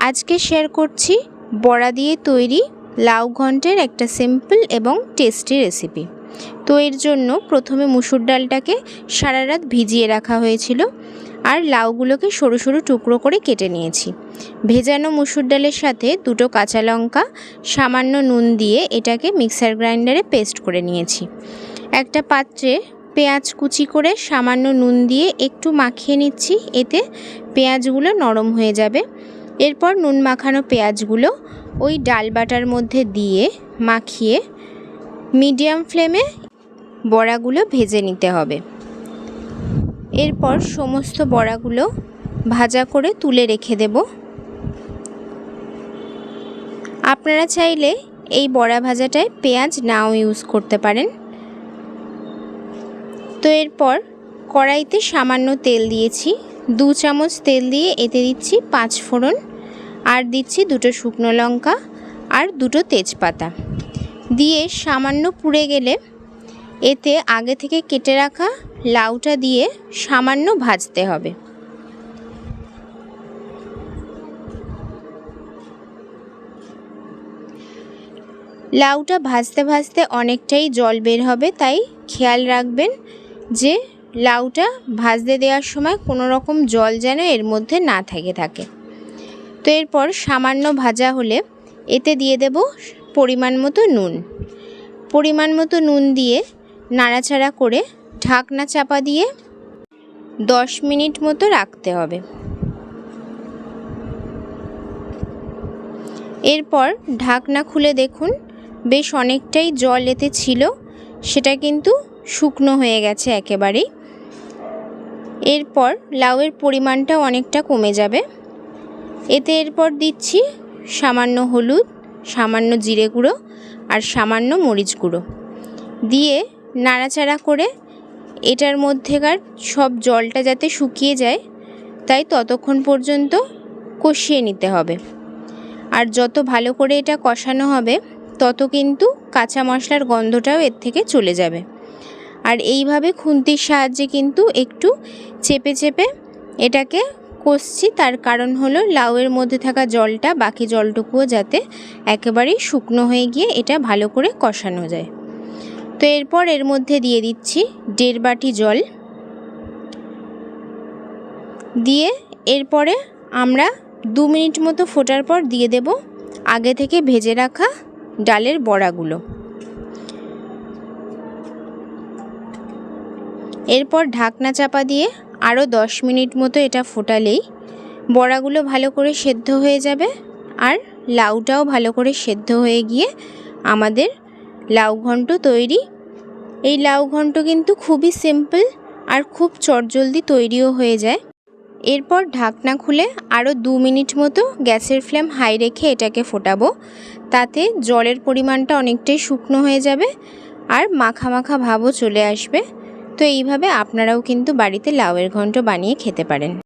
আজকে শেয়ার করছি বড়া দিয়ে তৈরি লাউ ঘন্টের একটা সিম্পল এবং টেস্টি রেসিপি। তো এর জন্য প্রথমে মুসুর ডালটাকে সারা রাত ভিজিয়ে রাখা হয়েছিল আর লাউগুলোকে সরু সরু টুকরো করে কেটে নিয়েছি। ভেজানো মুসুর ডালের সাথে দুটো কাঁচা লঙ্কা, সামান্য নুন দিয়ে এটাকে মিক্সার গ্রাইন্ডারে পেস্ট করে নিয়েছি। একটা পাত্রে পেঁয়াজ কুচি করে সামান্য নুন দিয়ে একটু মাখিয়ে নিচ্ছি, এতে পেঁয়াজগুলো নরম হয়ে যাবে। এরপর নুন মাখানো পেঁয়াজগুলো ওই ডাল বাটার মধ্যে দিয়ে মাখিয়ে মিডিয়াম ফ্লেমে বড়াগুলো ভেজে নিতে হবে। এরপর সমস্ত বড়াগুলো ভাজা করে তুলে রেখে দেব। আপনারা চাইলে এই বড়া ভাজাটায় পেঁয়াজ নাও ইউজ করতে পারেন। তো এরপর কড়াইতে সামান্য তেল দিয়েছি, 2 চামচ তেল দিয়ে এতে দিচ্ছি 5 ফোড়ন, আর দিচ্ছি 2টো শুকনো লঙ্কা আর 2টো তেজপাতা দিয়ে সামান্য পুড়ে গেলে এতে আগে থেকে কেটে রাখা লাউটা দিয়ে সামান্য ভাজতে হবে। লাউটা ভাজতে ভাজতে অনেকটাই জল বের হবে, তাই খেয়াল রাখবেন যে লাউটা ভাজতে দেওয়ার সময় কোনো রকম জল যেন এর মধ্যে না থাকে। তো এরপর সামান্য ভাজা হলে এতে দিয়ে দেব পরিমাণ মতো নুন। পরিমাণ মতো নুন দিয়ে নাড়াচাড়া করে ঢাকনা চাপা দিয়ে 10 মিনিট মতো রাখতে হবে। এরপর ঢাকনা খুলে দেখুন বেশ অনেকটাই জল এতে ছিল, সেটা কিন্তু শুকনো হয়ে গেছে একেবারেই। এরপর লাউয়ের পরিমাণটা অনেকটা কমে যাবে। এতে এরপর দিচ্ছি সামান্য হলুদ, সামান্য জিরে গুঁড়ো আর সামান্য মরিচ গুঁড়ো দিয়ে নাড়াচাড়া করে এটার মধ্যেকার সব জলটা যাতে শুকিয়ে যায় তাই ততক্ষণ পর্যন্ত কষিয়ে নিতে হবে। আর যত ভালো করে এটা কষানো হবে তত কিন্তু কাঁচা মশলার গন্ধটাও এর থেকে চলে যাবে। আর এইভাবে খুন্তির সাহায্যে কিন্তু একটু চেপে চেপে এটাকে কষছি, তার কারণ হলো লাউয়ের মধ্যে থাকা জলটা বাকি জলটুকুও যাতে একেবারেই শুকনো হয়ে গিয়ে এটা ভালো করে কষানো যায়। তো এরপর এর মধ্যে দিয়ে দিচ্ছি 1.5 বাটি জল দিয়ে এরপরে আমরা 2 মিনিট মতো ফোটার পর দিয়ে দেব আগে থেকে ভেজে রাখা ডালের বড়াগুলো। এরপর ঢাকনা চাপা দিয়ে আরও 10 মিনিট মতো এটা ফোটালেই বড়াগুলো ভালো করে সেদ্ধ হয়ে যাবে আর লাউটাও ভালো করে সেদ্ধ হয়ে গিয়ে আমাদের লাউ ঘন্ট তৈরি। এই লাউ ঘন্ট কিন্তু খুবই সিম্পল আর খুব চটজলদি তৈরিও হয়ে যায়। এরপর ঢাকনা খুলে আরও 2 মিনিট মতো গ্যাসের ফ্লেম হাই রেখে এটাকে ফোটাবো, তাতে জলের পরিমাণটা অনেকটাই শুকনো হয়ে যাবে আর মাখা মাখা ভাবও চলে আসবে। তো এইভাবে আপনারাও কিন্তু বাড়িতে লাউয়ের ঘন্ট বানিয়ে খেতে পারেন।